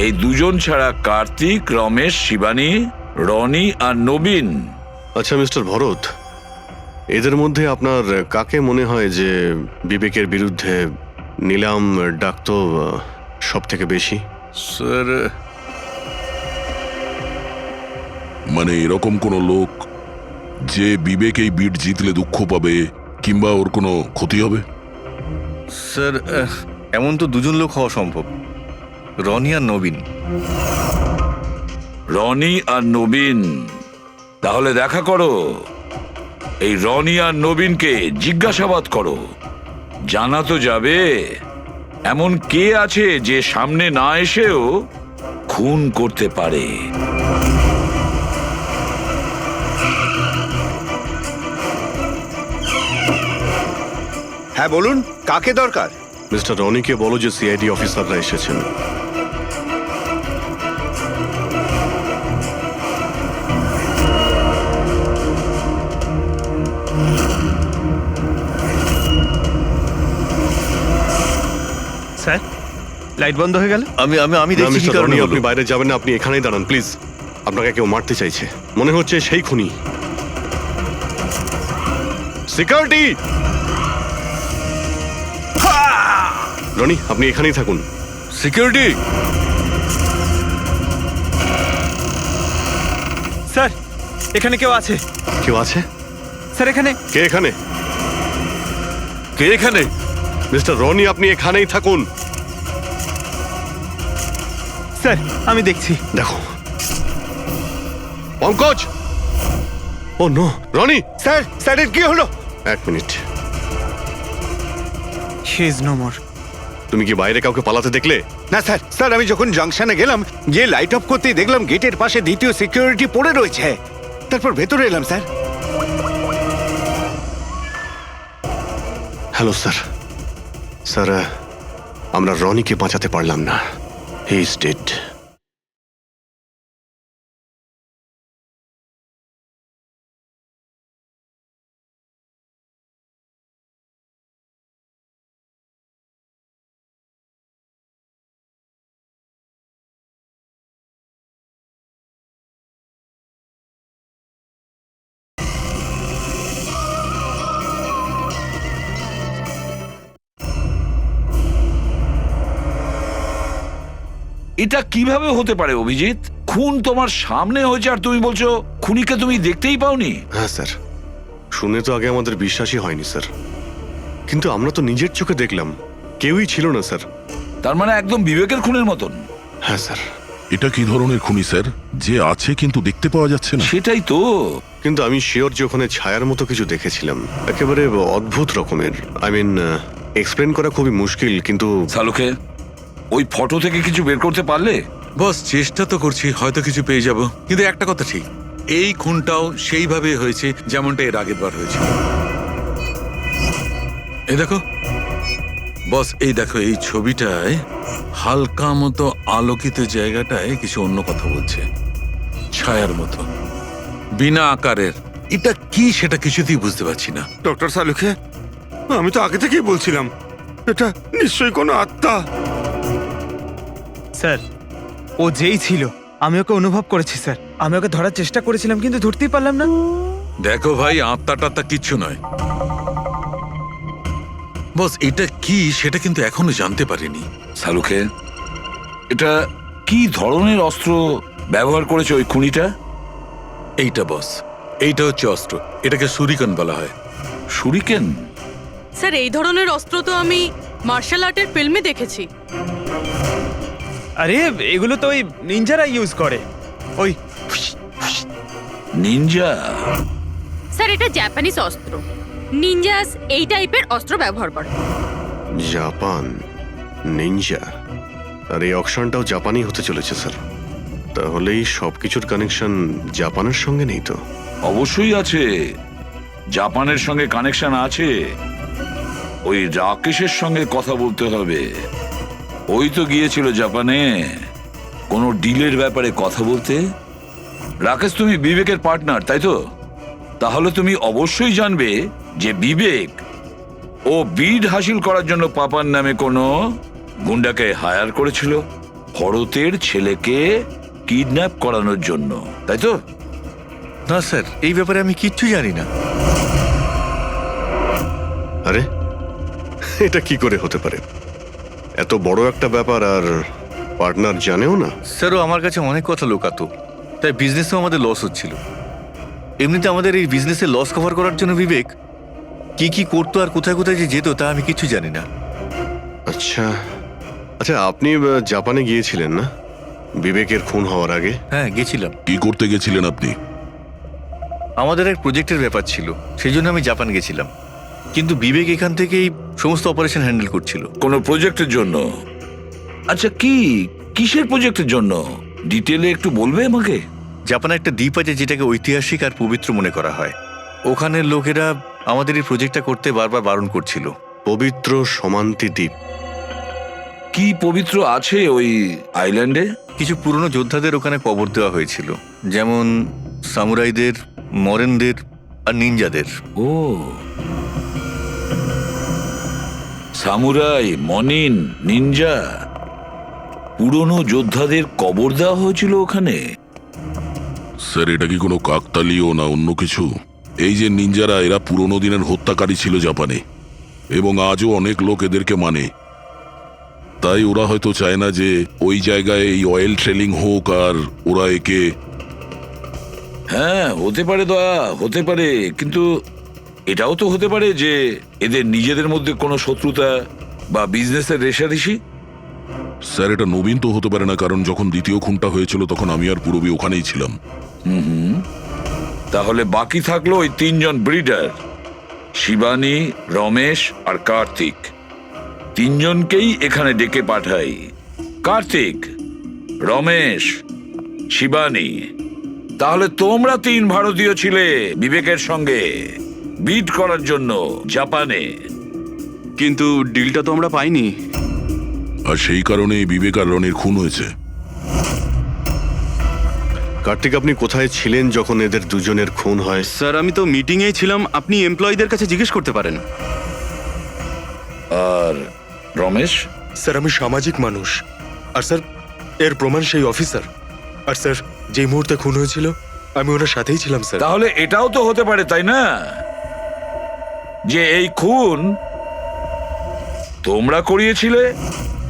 Speaker 11: এই দুজন ছাড়া কার্তিক, রমেশ, শিবানী, রনি আর নবীন।
Speaker 2: আচ্ছা মিস্টার ভরত, এদের মধ্যে আপনার কাকে মনে হয় যে বিবেকের বিরুদ্ধে নিলাম ডাকতো সব থেকে বেশি?
Speaker 5: স্যার,
Speaker 8: মানে এরকম কোনো লোক যে বিবেক এই বিট জিতলে দুঃখ পাবে কিংবা ওর কোনো ক্ষতি হবে?
Speaker 5: স্যার এমন তো দুজন লোক হওয়া সম্ভব, রনি আর নবীন।
Speaker 11: রনি আর নবীন, তাহলে দেখা করো, এই রনি আর নবীনকে জিজ্ঞাসাবাদ করো। জানা তো যাবে এমন কে আছে যে সামনে না এসেও খুন করতে পারে।
Speaker 1: হ্যাঁ বলুন, কাকে দরকার?
Speaker 2: মিস্টার রনিকে বলো যে সিআইডি অফিসাররা এসেছেন।
Speaker 3: স্যার, লাইট বন্ধ হয়ে গেল।
Speaker 5: আমি আমি আমি
Speaker 2: না
Speaker 5: দেখছি কি
Speaker 2: মিস্টার
Speaker 5: কারণে
Speaker 2: রনি,
Speaker 5: হলো।
Speaker 2: আপনি বাইরে যাবেন না, আপনি এখানেই দাঁড়ান প্লিজ। আপনাকে কেউ মারতে চাইছে, মনে হচ্ছে সেই খুনি। সিকিউরিটি! রনি, আপনি এখানেই থাকুন।
Speaker 5: সিকিউরিটি!
Speaker 3: স্যার, এখানে কেউ আছে।
Speaker 2: কেউ আছে?
Speaker 3: স্যার এখানে।
Speaker 2: কে এখানে?
Speaker 5: কে এখানে?
Speaker 2: মিস্টার রনি, আপনি এখানেই থাকুন।
Speaker 3: স্যার আমি দেখছি।
Speaker 2: দেখো Pankaj! Oh no, Rony!
Speaker 1: Sir, স্যারের কি হলো?
Speaker 2: এক minute,
Speaker 3: she is no more.
Speaker 2: তুমি কি বাইরে কাউকে পালাতে দেখলে?
Speaker 1: না স্যার, স্যার আমি যখন জাংশনে গেলাম, গিয়ে লাইট অফ করতেই দেখলাম গেটের পাশে দ্বিতীয় সিকিউরিটি পড়ে রয়েছে। তারপর ভেতরে এলাম স্যার।
Speaker 2: Hello sir. স্যার, আমরা রনিকে বাঁচাতে পারলাম না। He is dead.
Speaker 11: এটা কিভাবে হতে পারে অভিজিৎ? খুন তোমার সামনে হয়েছে আর তুমি বলছো খুনিকে তুমি দেখতেই পাওনি?
Speaker 2: হ্যাঁ স্যার, শুনে তো আগে আমাদের বিশ্বাসই হয়নি স্যার, কিন্তু আমরা তো নিজের চোখে দেখলাম কেউই ছিল না স্যার।
Speaker 11: তার মানে একদম বিবেকের খুনের মতন।
Speaker 2: হ্যাঁ স্যার।
Speaker 8: এটা কি ধরনের খুনি স্যার, যে আছে কিন্তু দেখতে পাওয়া যাচ্ছে না?
Speaker 11: সেটাই তো।
Speaker 2: কিন্তু আমি শিওর যে ওখানে ছায়ার মতো কিছু দেখেছিলাম, একেবারে অদ্ভুত রকমের। আই মিন, এক্সপ্লেন করা খুবই মুশকিল, কিন্তু
Speaker 11: সালুকে ওই ফটো থেকে কিছু বের করতে পারলে?
Speaker 10: বস, চেষ্টা তো করছি, হয়তো কিছু পেয়ে যাব। কিন্তু একটা কথা ঠিক, এই খুনটাও সেইভাবে হয়েছে যেমনটা এর আগের বার হয়েছে। এই দেখো বস, এই দেখো, এই ছবিটায় হালকা মতো আলোকিত জায়গাটায় কিছু অন্য কথা বলছে, ছায়ার মতো, বিনা আকারের। এটা কি সেটা কিছুতেই বুঝতে পারছি না।
Speaker 9: ডক্টর সালুকে, আমি তো আগে থেকেই বলছিলাম এটা নিশ্চয়ই কোনো আত্মা।
Speaker 3: স্যার, ও যেই ছিল আমি ওকে অনুভব করেছি স্যার। আমি ওকে ধরার চেষ্টা করেছিলাম কিন্তু ধরতেই পারলাম না।
Speaker 10: দেখো ভাই, আত্মা টাত্মা কিচ্ছু নয়। বস, এটা কি সেটা কিন্তু এখনো জানতে পারিনি।
Speaker 11: সালুকে, এটা কি ধরনের অস্ত্র ব্যবহার করেছে ওই খুনিটা?
Speaker 10: এইটা বস, এইটা হচ্ছে অস্ত্র, এটাকে সুরিকান বলা হয়।
Speaker 11: শুরিকেন?
Speaker 7: স্যার, এই ধরনের অস্ত্র তো আমি মার্শাল আর্টের ফিল্মে দেখেছি।
Speaker 3: আরে এগুলো তো ওই নিনজারা ইউজ করে, ওই
Speaker 11: নিনজা?
Speaker 12: স্যার এটা জাপানিজ অস্ত্র। নিনজাস এই টাইপের অস্ত্র ব্যবহার করে।
Speaker 2: জাপান, নিনজা, আর এই অকশনটাও জাপানি হতে চলেছে স্যার। তাহলে এই সবকিছুর কানেকশন জাপানের সঙ্গে নেই তো?
Speaker 11: অবশ্যই আছে, জাপানের সঙ্গে কানেকশন আছে। ওই রাকেশের সঙ্গে কথা বলতে হবে। ওই তো গিয়েছিল জাপানে কোনো ডিলের ব্যাপারে কথা বলতে। রাকেশ, তুমি বিবেকের পার্টনার, তাই তো? তাহলে তুমি অবশ্যই জানবে যে বিবেক ও বিড হাসিল করার জন্য পাপার নামে কোনো গুন্ডাকে হায়ার করেছিল ভরতের ছেলেকে কিডন্যাপ করানোর জন্য, তাই তো?
Speaker 9: না স্যার, এই ব্যাপারে আমি কিচ্ছু জানি না।
Speaker 2: আরে এটা কি করে হতে পারে? এত বড় একটা ব্যাপার আর পার্টনার জানেও না?
Speaker 9: স্যারও আমার কাছে অনেক কথা লুকাতো, তাই বিজনেসেও আমাদের লস হচ্ছিল। এমনিতে আমাদের এই বিজনেসে লস কভার করার জন্য বিবেক কি কি করতো আর কোথায় কোথায় যে যেত তা আমি কিছু জানি না।
Speaker 2: আচ্ছা আচ্ছা, আপনি জাপানে গিয়েছিলেন না বিবেকের খুন হওয়ার আগে?
Speaker 9: হ্যাঁ, গেছিলাম।
Speaker 8: কি করতে গেছিলেন আপনি?
Speaker 9: আমাদের এক প্রজেক্টের ব্যাপার ছিল, সেই জন্য আমি জাপান গেছিলাম। কিন্তু বিবেক এখান থেকেই সমস্ত অপারেশন হ্যান্ডেল করছিল।
Speaker 11: কোনো প্রজেক্টের জন্য? আচ্ছা, কিসের প্রজেক্টের জন্য? ডিটেলে একটু বলবে আমাকে?
Speaker 9: জাপানে একটা দ্বীপ আছে যেটাকে ঐতিহাসিক আর পবিত্র মনে করা হয়। ওখানের লোকেরা আমাদের এই প্রজেক্টটা করতে বারবার বারণ করছিল।
Speaker 2: পবিত্র সমান্তি দ্বীপ?
Speaker 11: কি পবিত্র আছে ওই আইল্যান্ডে?
Speaker 9: কিছু পুরনো যোদ্ধাদের ওখানে কবর দেওয়া হয়েছিল, যেমন সামুরাইদের, মরেনদের আর নিনজাদের।
Speaker 11: ও, সামুরাই, মনিন, নিনজা, পুরনো যোদ্ধাদের কবর দেওয়া হয়েছিল ওখানে?
Speaker 8: স্যার, এটা কি কোনো কাকতালীয় না অন্য কিছু? এই যে নিনজারা, এরা পুরনো দিনের হত্যাকারী ছিল জাপানে, এবং আজও অনেক লোক এদেরকে মানে। তাই ওরা হয়তো চায় না যে ওই জায়গায় এই অয়েল ট্রেলিং হোক, আর ওরা একে...
Speaker 11: হ্যাঁ, হতে পারে দয়া, হতে পারে। কিন্তু এটাও তো হতে পারে যে এদের নিজেদের মধ্যে কোনো শত্রুতা বা বিজনেসের রেষারেষি।
Speaker 8: স্যার, এটা নবীন তো হতে পারে না, কারণ যখন দ্বিতীয় খুনটা হয়েছিল তখন আমি আর পূরবী ওখানেই ছিলাম।
Speaker 11: তাহলে বাকি থাকলো ওই তিনজন ব্রিডার, শিবানী, রমেশ আর কার্তিক। তিনজনকেই এখানে ডেকে পাঠাই। কার্তিক, রমেশ, শিবানী, তাহলে তোমরা তিন ভারতীয় ছিলে বিবেকের সঙ্গে বিট করার জন্য জাপানে।
Speaker 5: কিন্তু ডিলটা তো আমরা পাইনি।
Speaker 8: আর সেই কারণেই বিবেক আর রনির খুন হয়েছে।
Speaker 2: কার্তিক, আপনি কোথায় ছিলেন যখন এদের দুজনের খুন হয়?
Speaker 5: স্যার, আমি তো মিটিংয়েই ছিলাম, আপনি এমপ্লয়ীদের কাছে জিজ্ঞেস করতে পারেন।
Speaker 11: আর রমেশ?
Speaker 9: স্যার, আমি সামাজিক মানুষ, আর স্যার এর প্রমাণ সেই অফিসার। আর স্যার, যে মুহূর্তে খুন হয়েছিল আমি ওনার সাথেই ছিলাম স্যার।
Speaker 11: তাহলে এটাও তো হতে পারে, তাই না, যে এই খুন তোমরা করিয়েছিলে?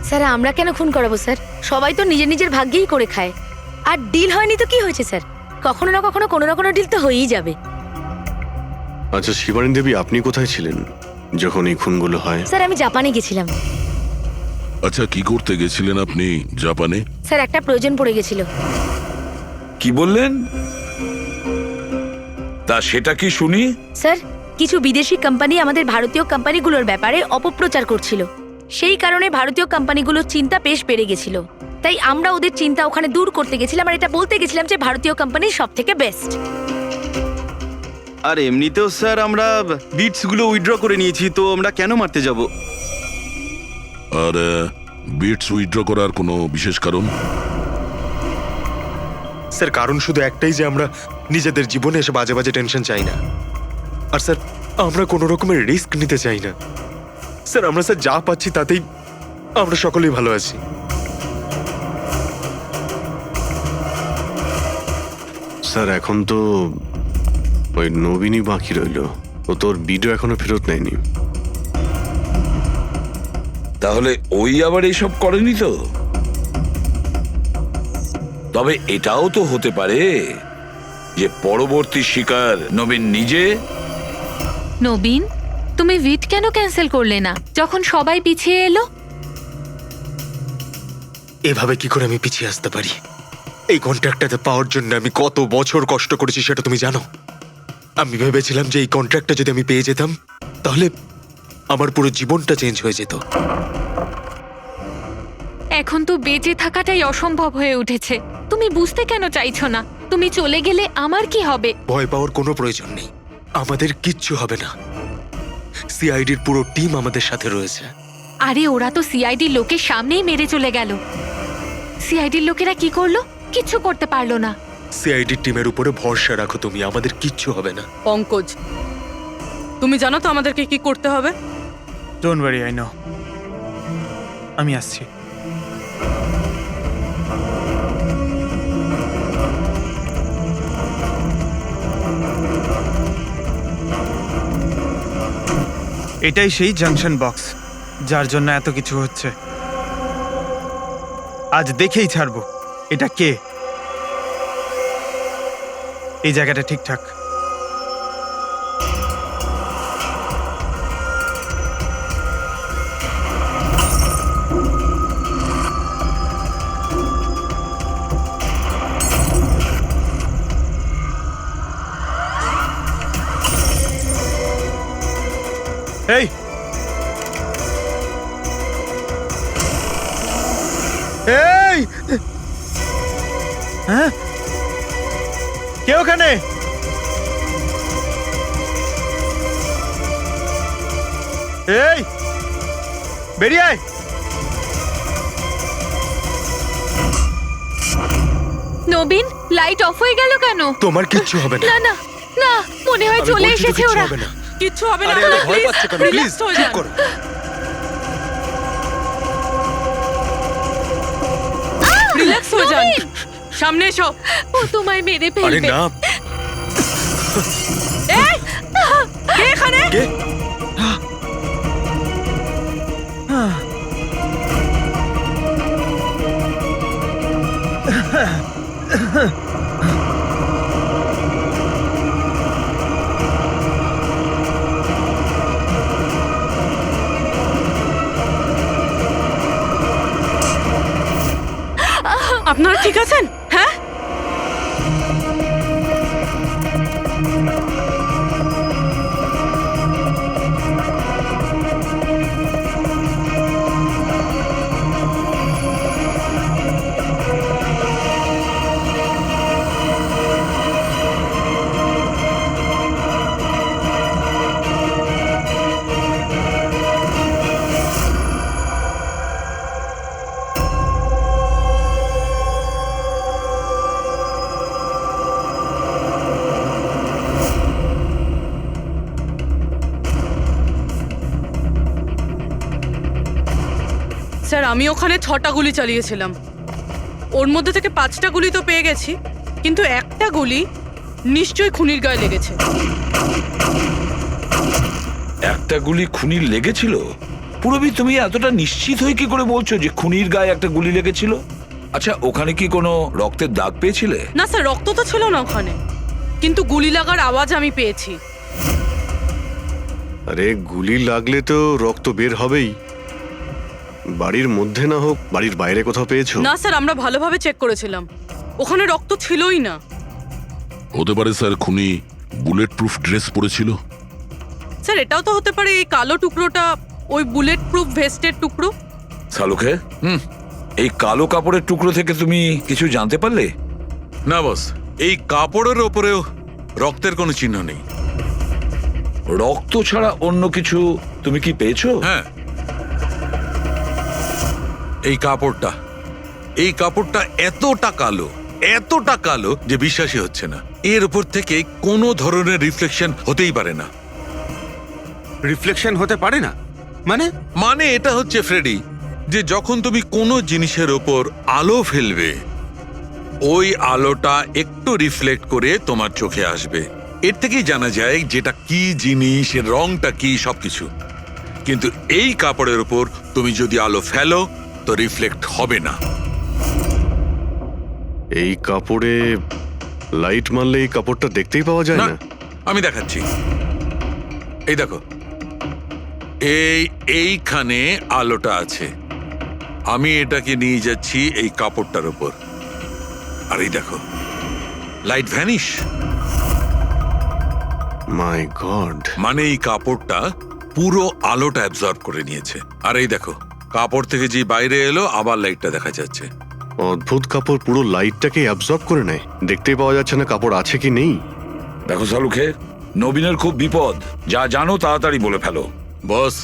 Speaker 12: স্যার, আমরা কেন খুন করাবো স্যার? সবাই তো নিজের নিজের ভাগ্যেই করে খায়। আর ডিল হয়নি তো কি হয়েছে স্যার? কখনো না কখনো কোনো না কোনো ডিল তো হয়েই যাবে।
Speaker 2: আচ্ছা শিবানী দেবী, আপনি কোথায় ছিলেন যখন এই খুনগুলো হয়?
Speaker 12: স্যার, আমি জাপানে গেছিলাম।
Speaker 8: আচ্ছা, কি করতে গেছিলেন আপনি জাপানে?
Speaker 12: স্যার, একটা প্রয়োজন পড়ে গেছিল।
Speaker 11: কি বললেন? তা সেটা কি শুনি?
Speaker 12: স্যার, কিছু বিদেশি কোম্পানি আমাদের ভারতীয় কোম্পানিগুলোর ব্যাপারে অপপ্রচার করছিল। সেই কারণে ভারতীয় কোম্পানিগুলোর চিন্তা বেশ বেড়ে গেছিল। তাই আমরা ওদের চিন্তা ওখানে দূর করতে গেছিলাম, আর এটা বলতে গেছিলাম যে ভারতীয় কোম্পানি সব থেকে বেস্ট।
Speaker 5: আর এমনিতেও স্যার আমরা বিটসগুলো উইথড্র করে নিয়েছি, তো আমরা কেন মারতে যাব?
Speaker 8: আর বিটস উইথড্র করার কোনো বিশেষ কারণ?
Speaker 9: স্যার, কারণ শুধু একটাই যে আমরা নিজেদের জীবনে এসে বাজে বাজে টেনশন চাই না। আর স্যার, আমরা কোনো রকমের রিস্ক নিতে চাই না। স্যার, আমরা স্যার যা পাচ্ছি তাতেই আমরা সকলেই ভালো আছি।
Speaker 2: স্যার, এখন তো ওই নবীনই বাকি রইল। ও তোর ভিডিও এখনো ফেরত নেয়নি।
Speaker 11: তাহলে ওই আবার এইসব করেনি তো? তবে এটাও তো হতে পারে যে পরবর্তী শিকার নবীন নিজে।
Speaker 6: নবীন, তুমি ভিট কেন ক্যান্সেল করলে না যখন সবাই পিছিয়ে এলো?
Speaker 9: এভাবে কি করে আমি পিছিয়ে আসতে পারি? এই কন্ট্রাক্টটাতে পাওয়ার জন্য আমি কত বছর কষ্ট করেছি সেটা তুমি জানো। আমি ভেবেছিলাম যে এই কন্ট্রাক্টটা যদি আমি পেয়ে যেতাম তাহলে আমার পুরো জীবনটা চেঞ্জ হয়ে যেত।
Speaker 6: এখন তো বেঁচে থাকাটাই অসম্ভব হয়ে উঠেছে। তুমি বুঝতে কেন চাইছো না? তুমি চলে গেলে আমার কি হবে?
Speaker 9: ভয় পাওয়ার কোনো প্রয়োজন নেই, আমাদের কিচ্ছু হবে না। সিআইডির পুরো টিম আমাদের সাথে রয়েছে।
Speaker 6: আরে ওরা তো সিআইডি লোকের সামনেই মেরে চলে গেল। সিআইডির লোকেরা কি করলো? কিচ্ছু করতে পারলো না।
Speaker 9: সিআইডি টিমের উপরে ভরসা রাখো তুমি, আমাদের কিচ্ছু হবে না।
Speaker 7: পঙ্কজ, তুমি জানো তো আমাদেরকে কি করতে হবে?
Speaker 3: Don't worry, I know. আমি আসছি। এটাই সেই জাংশন বক্স যার জন্য এত কিছু হচ্ছে। আজ দেখেই ছাড়বো এটা কে। এই জায়গাটা ঠিকঠাক। এই এই হ্যাঁ, কে ওখানে? এই বেরিয়ে আয়।
Speaker 6: নবীন, লাইট অফ হয়ে গেল কেন?
Speaker 9: তোমার কিচ্ছু হবে না।
Speaker 6: না না না, মনে হয়
Speaker 9: আমি
Speaker 6: চলে
Speaker 9: বলছি তো
Speaker 6: এসেছে
Speaker 9: কিচ্ছু
Speaker 6: ওরা।
Speaker 9: হবে না।
Speaker 7: কিচ্ছু হবে না।
Speaker 9: আরে আরে ভয় পাচ্ছ কেন? প্লিজ
Speaker 7: রিল্যাক্স হয়ে
Speaker 9: চুপ
Speaker 7: যান।
Speaker 9: করো।
Speaker 7: রিল্যাক্স হয়ে যান। সামনে এসো।
Speaker 6: ও তোমায় মেরে
Speaker 9: আরে
Speaker 6: ফেলবে।
Speaker 9: না।
Speaker 7: এই, কে এখানে?
Speaker 9: কে?
Speaker 7: আপনারা ঠিক আছেন? হ্যাঁ, স্যার আমি ওখানে 6টা গুলি চালিয়েছিলাম। ওর মধ্যে থেকে 5টা গুলি তো পেয়ে গেছি, কিন্তু একটা গুলি নিশ্চয়ই খুনির গায়ে লেগেছে।
Speaker 11: একটা গুলি খুনির লেগেছিল? পুরবি, তুমি এতটা নিশ্চিত হয়ে কি করে বলছো যে খুনির গায়ে একটা গুলি লেগেছিল? আচ্ছা, ওখানে কি কোনো রক্তের দাগ পেয়েছিলে?
Speaker 7: না স্যার, রক্ত তো ছিল না ওখানে, কিন্তু গুলি লাগার আওয়াজ আমি পেয়েছি।
Speaker 2: আরে গুলি লাগলে তো রক্ত বের হবেই। বাড়ির মধ্যে না হোক, বাড়ির বাইরে কোথাও পেয়েছো?
Speaker 7: না স্যার, আমরা ভালোভাবে চেক করেছিলাম, ওখানে রক্ত ছিলই না।
Speaker 8: হতে পারে স্যার খুনি বুলেট প্রুফ ড্রেস পরেছিল।
Speaker 7: স্যার এটাও তো হতে পারে এই কালো টুকরোটা ওই বুলেট প্রুফ ভেস্টের টুকরো।
Speaker 11: শালুকে, এই কালো কাপড়ের টুকরো থেকে তুমি কিছু জানতে পারলে?
Speaker 10: না বস, এই কাপড়ের ওপরেও রক্তের কোনো চিহ্ন নেই।
Speaker 11: রক্ত ছাড়া অন্য কিছু তুমি কি পেয়েছো?
Speaker 10: হ্যাঁ, এই কাপড়টা এতটা কালো যে বিশ্বাসই হচ্ছে না। এর উপর থেকে কোনো ধরনের রিফ্লেকশন হতেই পারে না।
Speaker 5: রিফ্লেকশন হতে পারে না
Speaker 10: মানে এটা হচ্ছে ফ্রেডি, যে যখন তুমি কোনো জিনিসের ওপর আলো ফেলবে, ওই আলোটা একটু রিফ্লেক্ট করে তোমার চোখে আসবে। এর থেকেই জানা যায় যেটা কি জিনিস, এর রংটা কি, সবকিছু। কিন্তু এই কাপড়ের উপর তুমি যদি আলো ফেলো তো রিফ্লেক্ট হবে না।
Speaker 2: এই কাপড়ে লাইট মারলে এই কাপড়টা দেখতেই পাওয়া যায়
Speaker 10: না,
Speaker 2: না।
Speaker 10: আমি দেখাচ্ছি। এই দেখো, এইখানে আলোটা আছে। আমি এটাকে নিয়ে যাচ্ছি এই কাপড়টার উপর, আর এই দেখো লাইট ভ্যানিশ।
Speaker 2: মাই গড।
Speaker 10: মানে এই কাপড়টা পুরো আলোটা অ্যাবজর্ব করে নিয়েছে। আর এই দেখো, কাপড় থেকে যে বাইরে এলো আবার লাইটটা দেখা যাচ্ছে।
Speaker 2: অদ্ভুত, কাপড় পুরো লাইটটাকে অ্যাবজর্ব করে নেয়। দেখতেই পাওয়া যাচ্ছে না কাপড় আছে কি নেই।
Speaker 11: দেখো শালুকে, নবীনের খুব বিপদ। যা জানো তাড়াতাড়ি বলে ফেলো।
Speaker 10: বস,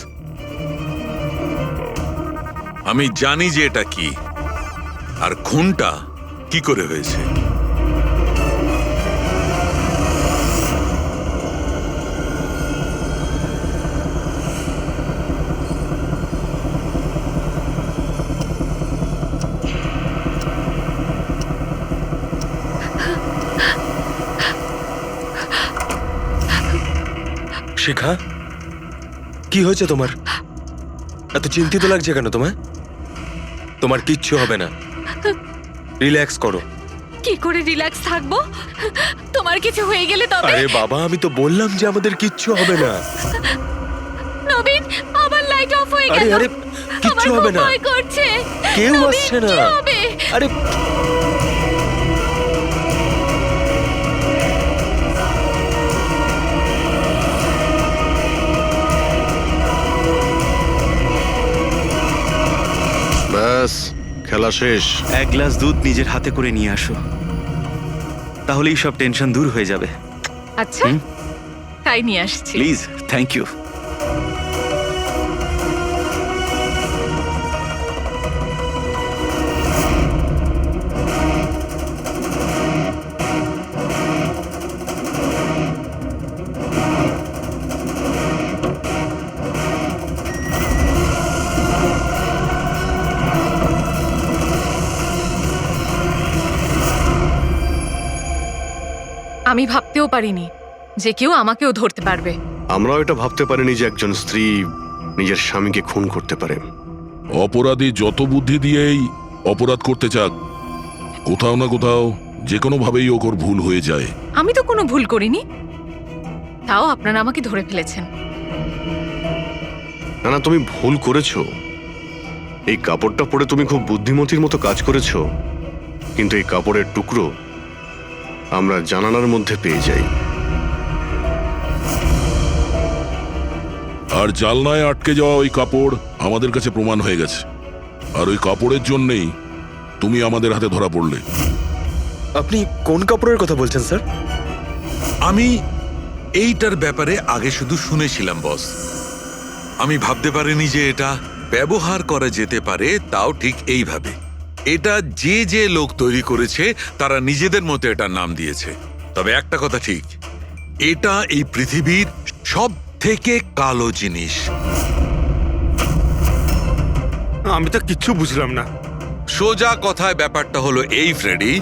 Speaker 10: আমি জানি যে এটা কি আর খুনটা কি করে হয়েছে।
Speaker 9: শিখা, কি হয়েছে তোমার? এত চিন্তিত লাগছে কেন তোমায়? তোমার কিচ্ছু হবে না, রিল্যাক্স করো।
Speaker 6: কি করে রিল্যাক্স থাকবো? তোমার কিছু হয়ে গেলে তবে?
Speaker 9: আরে বাবা, আমি তো বললাম যে আমাদের কিচ্ছু হবে না।
Speaker 6: নবীন, আবার লাইট অফ হয়ে
Speaker 9: আরে
Speaker 6: গেল।
Speaker 9: আরে কিচ্ছু
Speaker 6: আমার
Speaker 9: হবে
Speaker 6: খুব
Speaker 9: না,
Speaker 6: ভয় করছে।
Speaker 9: কেউ
Speaker 6: নবীন,
Speaker 9: আসছে না।
Speaker 6: কি হবে?
Speaker 9: আরে
Speaker 2: ব্যাস, খেলা শেষ।
Speaker 5: এক গ্লাস দুধ নিজের হাতে করে নিয়ে আসো, তাহলেই সব টেনশন দূর হয়ে যাবে।
Speaker 6: আচ্ছা, তাই নিয়ে আসছি।
Speaker 5: Please, thank you.
Speaker 6: আমি ভাবতেও পারিনি যে কেউ আমাকেও ধরতে পারবে।
Speaker 2: আমরাও এটা ভাবতে পারিনি যে একজন স্ত্রী নিজের স্বামীকে খুন করতে পারে।
Speaker 8: অপরাধী যত বুদ্ধি দিয়েই অপরাধ করতে চাক, কোথাও না কোথাও যে কোনো ভাবেই ওর ভুল হয়ে যায়।
Speaker 6: আমি তো কোনো ভুল করিনি, তাও আপনারা আমাকে ধরে ফেলেছেন।
Speaker 2: না না, তুমি ভুল করেছো। এই কাপড়টা পরে তুমি খুব বুদ্ধিমতীর মতো কাজ করেছো, কিন্তু এই কাপড়ের টুকরো আমরা জানালার মধ্যে পেয়ে যাই।
Speaker 8: আর জালনায় আটকে যাওয়া ওই কাপড় আমাদের কাছে প্রমাণ হয়ে গেছে, আর ওই কাপড়ের জন্যেই তুমি আমাদের হাতে ধরা পড়লে।
Speaker 9: আপনি কোন কাপড়ের কথা বলছেন স্যার?
Speaker 10: আমি এইটার ব্যাপারে আগে শুধু শুনেছিলাম বস। আমি ভাবতে পারিনি যে এটা ব্যবহার করা যেতে পারে, তাও ঠিক এইভাবে। এটা যে যে লোক তৈরি করেছে তারা নিজেদের মতো এটার নাম দিয়েছে। তবে একটা কথা ঠিক, এটা এই পৃথিবীর সব থেকে কালো জিনিস।
Speaker 9: আমি তো কিচ্ছু বুঝলাম না।
Speaker 10: সোজা কথায় ব্যাপারটা হলো এই ফ্রেডি,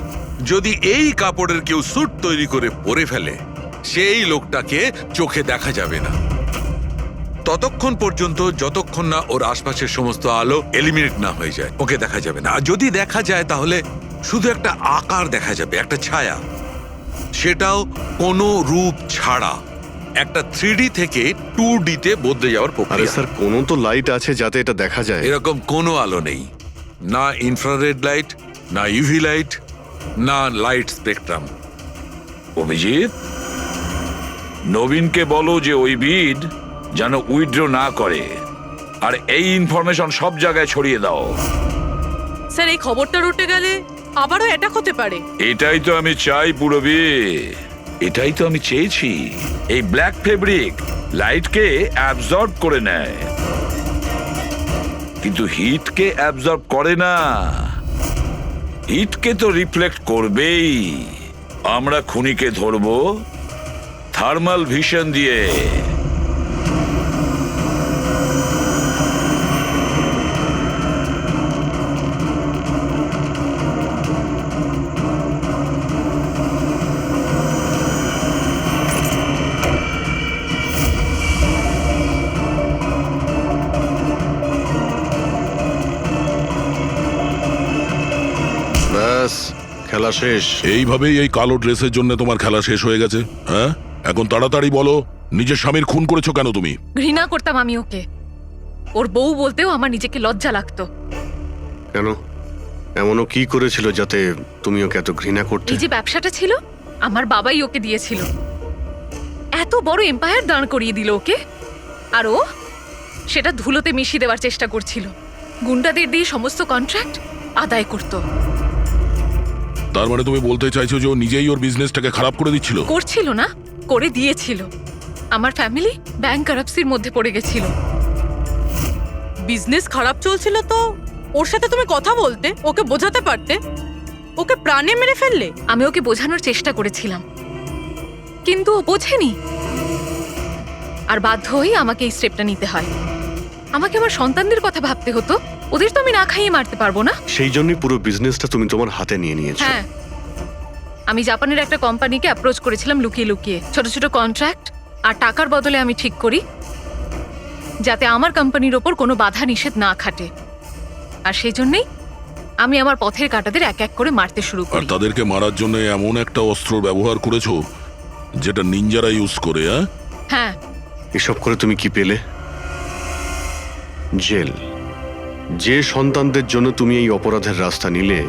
Speaker 10: যদি এই কাপড়ের কেউ স্যুট তৈরি করে পরে ফেলে, সেই লোকটাকে চোখে দেখা যাবে না ততক্ষণ পর্যন্ত, যতক্ষণ না ওর আশপাশের সমস্ত আলো এলিমিনেট না হয়ে যায়। ওকে দেখা যাবে না। আর যদি দেখা যায় তাহলে শুধু একটা আকার দেখা যাবে, একটা ছায়া, সেটাও কোনো রূপ ছাড়া। একটা 3D থেকে 2D তে বদলে যাওয়ার
Speaker 2: আরে
Speaker 10: প্রক্রিয়া।
Speaker 2: স্যার, কোনো তো লাইট আছে যাতে এটা দেখা যায়।
Speaker 10: এরকম কোনো আলো নেই, না ইনফ্রারেড লাইট, না ইউভি লাইট, না লাইট স্পেকট্রাম।
Speaker 11: অভিজিৎ, নবীনকে বলো যে ওই বিড যেন উইথড্র না করে, আর এই ইনফরমেশন সব জায়গায় ছড়িয়ে দাও।
Speaker 7: স্যার, এই খবরটা রটে গেলে আবারও অ্যাটাক হতে পারে।
Speaker 11: এটাই তো আমি চাই পুরবি, এটাই তো আমি চেয়েছি। এই ব্ল্যাক ফেব্রিক লাইটকে অ্যাবজর্ব করে নেয়, কিন্তু হিটকে অ্যাবজর্ব করে না। হিটকে তো রিফ্লেক্ট করবেই। আমরা খুনিকে ধরবো থার্মাল ভিশন দিয়ে।
Speaker 2: ব্যাস, খেলা শেষ।
Speaker 8: এইভাবেই এই কালো ড্রেসের জন্য তোমার খেলা শেষ হয়ে গেছে? হ্যাঁ, এখন তাড়াতাড়ি বলো, নিজের স্বামীর খুন করেছো কেন তুমি?
Speaker 6: ঘৃণা করতাম আমি ওকে। ওর বউ বলতেও আমার নিজেকে লজ্জা লাগতো।
Speaker 2: কেন? এমনও কি করেছিল যাতে তুমি ওকে এত ঘৃণা করতে?
Speaker 6: এই যে ব্যবসাটা ছিল, আমার বাবাই ওকে দিয়েছিল। এত বড় এম্পায়ার দাঁড় করিয়ে দিল ওকে, আর ও সেটা ধুলোতে মিশিয়ে দেওয়ার চেষ্টা করছিল। গুন্ডাদের দিয়ে সমস্ত কন্ট্রাক্ট আদায় করত।
Speaker 8: তার মানে তুমি বলতে চাইছো যে ও নিজেই ওর বিজনেসটাকে খারাপ করে দিচ্ছিল?
Speaker 6: করছিল না, করে দিয়েছিল। আমার ফ্যামিলি ব্যাংকারাপসির মধ্যে পড়ে গেছিল।
Speaker 7: বিজনেস খারাপ চলছিল তো ওর সাথে তুমি কথা বলতে, ওকে বোঝাতে পারতে। ওকে প্রাণে মেরে ফেললে।
Speaker 6: আমি ওকে বোঝানোর চেষ্টা করেছিলাম, কিন্তু ও বোঝেনি। আর বাধ্য হয়ে আমাকে এই স্টেপটা নিতে হয়। আমাকে আমার সন্তানদের কথা ভাবতে হতো, ওদের তো আমি না খাইয়ে মারতে পারবো না।
Speaker 2: সেই জন্যই পুরো বিজনেসটা তুমি তোমার হাতে নিয়ে নিয়েছো।
Speaker 6: হ্যাঁ, আমি জাপানের একটা কোম্পানিকে অ্যাপ্রোচ করেছিলাম লুকিয়ে লুকিয়ে। ছোট ছোট কন্ট্রাক্ট আর টাকার বদলে আমি ঠিক করি যাতে আমার কোম্পানির ওপর কোনো বাধা নিষেধ না খাটে। আর সেই জন্যই আমি আমার পথের কাঁটাদের এক এক করে মারতে শুরু
Speaker 8: আর
Speaker 6: করি।
Speaker 8: তাদেরকে মারার জন্য এমন একটা অস্ত্র ব্যবহার করেছো যেটা নিনজারা ইউজ করে, হ্যাঁ?
Speaker 6: হ্যাঁ,
Speaker 2: এসব করে তুমি কি পেলে? জেল। যে সন্তানদের জন্য তুমি এই অপরাধের রাস্তা নিলে,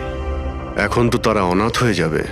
Speaker 2: এখন তো তারা অনাথ হয়ে যাবে।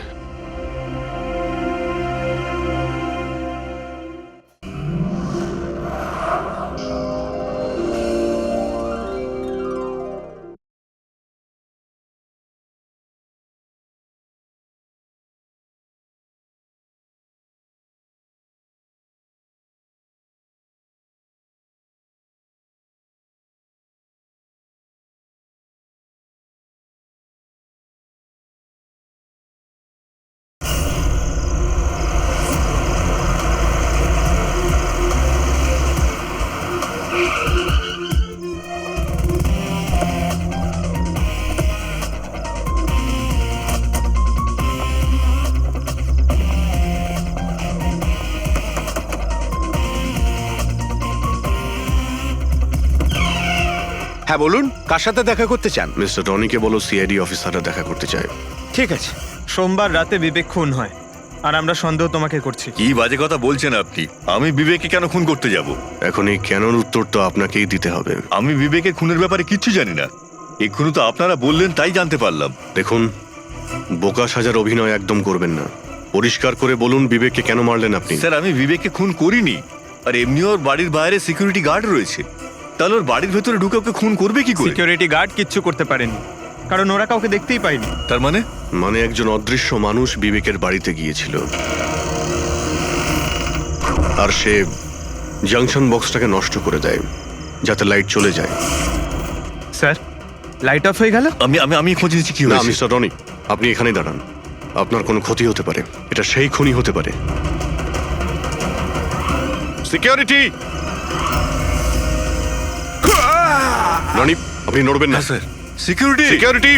Speaker 1: হ্যাঁ বলুন, কার সাথে দেখা করতে চান?
Speaker 2: মিস্টার রনিকে বলো সিআইডি অফিসাররা দেখা করতে চায়।
Speaker 1: ঠিক আছে।
Speaker 3: সোমবার রাতে বিবেক খুন হয়, আর আমরা সন্দেহ তোমাকে করছি।
Speaker 5: কি বাজে কথা বলছেন আপনি? আমি বিবেককে কেন খুন করতে যাব?
Speaker 2: এখন এই কেনর উত্তর তো আপনাকেই দিতে হবে।
Speaker 5: আমি বিবেকের খুনের ব্যাপারে কিচ্ছু জানি না। এক্ষুনি তো আপনারা বললেন তাই জানতে পারলাম।
Speaker 2: দেখুন, বোকা সাজার অভিনয় একদম করবেন না। পরিষ্কার করে বলুন বিবেককে কেন মারলেন আপনি?
Speaker 5: স্যার, আমি বিবেককে খুন করিনি। আর এমনি ওর বাড়ির বাইরে সিকিউরিটি গার্ড রয়েছে, তাহলে ওর বাড়ির ভেতরে ঢুকে ওকে খুন করবে কি করে?
Speaker 3: সিকিউরিটি গার্ড কিচ্ছু করতে পারেনি, কারণ ওরা কাউকে দেখতেই পায়নি।
Speaker 5: তার মানে?
Speaker 2: মানে একজন অদৃশ্য মানুষ বিবেকের বাড়িতে গিয়েছিল, আর সে জাংশন বক্সটাকে নষ্ট করে দেয় যাতে লাইট চলে যায়।
Speaker 3: স্যার, লাইট অফ হয়ে গেল।
Speaker 5: আমি খোঁজ নিচ্ছি কি
Speaker 2: না
Speaker 5: হয়েছে।
Speaker 2: মিস্টার রনি, আপনি এখানেই দাঁড়ান। আপনার কোনো ক্ষতি হতে পারে, এটা সেই খুনি হতে পারে। সিকিউরিটি! রনি, আপনি নড়বেন না।
Speaker 5: Sir, security!
Speaker 2: সিকিউরিটি!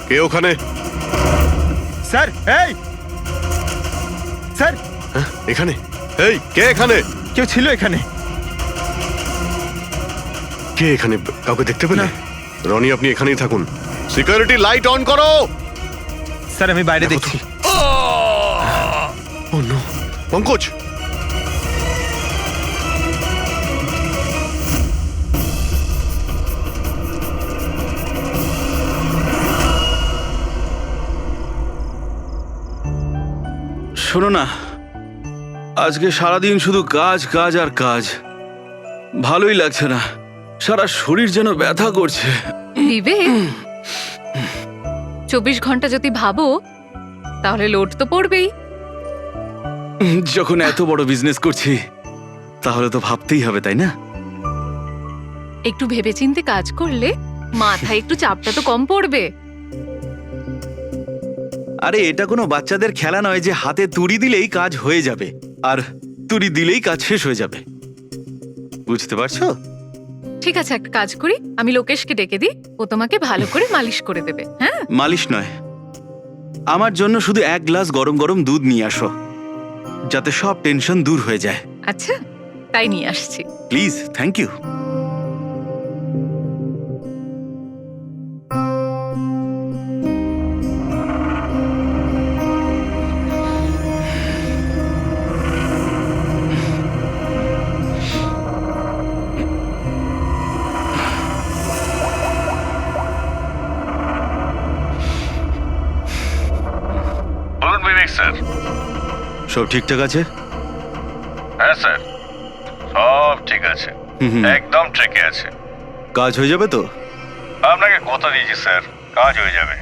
Speaker 2: কে ওখানে?
Speaker 3: স্যার, এই স্যার,
Speaker 2: হ্যাঁ, এখানে। এই, কে এখানে?
Speaker 3: কেউ ছিল এখানে?
Speaker 2: কে এখানে? কাউকে দেখতে পেলে? রনি, আপনি এখানেই থাকুন। সিকিউরিটি, লাইট অন করো।
Speaker 3: স্যার, আমি বাইরে দেখছি।
Speaker 2: ও নো, পঙ্কজ!
Speaker 5: শোনো না, আজকে সারাদিন শুধু কাজ কাজ আর কাজ। ভালোই লাগছে না, সারা শরীর যেন ব্যথা করছে।
Speaker 6: বিবেক, 24 ঘন্টা যদি ভাবো তাহলে লোড তো পড়বেই।
Speaker 5: যখন এত বড় বিজনেস করছি তাহলে তো ভাবতেই হবে, তাই না?
Speaker 6: একটু ভেবেচিন্তে কাজ করলে মাথায় একটু চাপটা তো কম পড়বে।
Speaker 5: আরে এটা কোনো বাচ্চাদের খেলা নয় যে হাতে তুড়ি দিলেই কাজ হয়ে যাবে, আর তুড়ি দিলেই কাজ শেষ হয়ে যাবে। বুঝতে পারছো?
Speaker 6: ঠিক আছে, একটা কাজ করি, আমি লোকেশকে ডেকে দিই, ও তোমাকে ভালো করে মালিশ করে দেবে। হ্যাঁ,
Speaker 5: মালিশ নয়, আমার জন্য শুধু 1 গ্লাস গরম গরম দুধ নিয়ে আসো, যাতে সব টেনশন দূর হয়ে যায়।
Speaker 6: আচ্ছা, তাই নিয়ে আসছি।
Speaker 5: Please, thank you.
Speaker 4: বলুন বিবেক স্যার।
Speaker 5: সব ঠিকঠাক আছে?
Speaker 4: হ্যাঁ স্যার, সব ঠিক আছে, একদম ট্রেকে আছে।
Speaker 5: কাজ হয়ে যাবে তো?
Speaker 4: আপনাকে কথা দিয়েছি স্যার, কাজ হয়ে যাবে।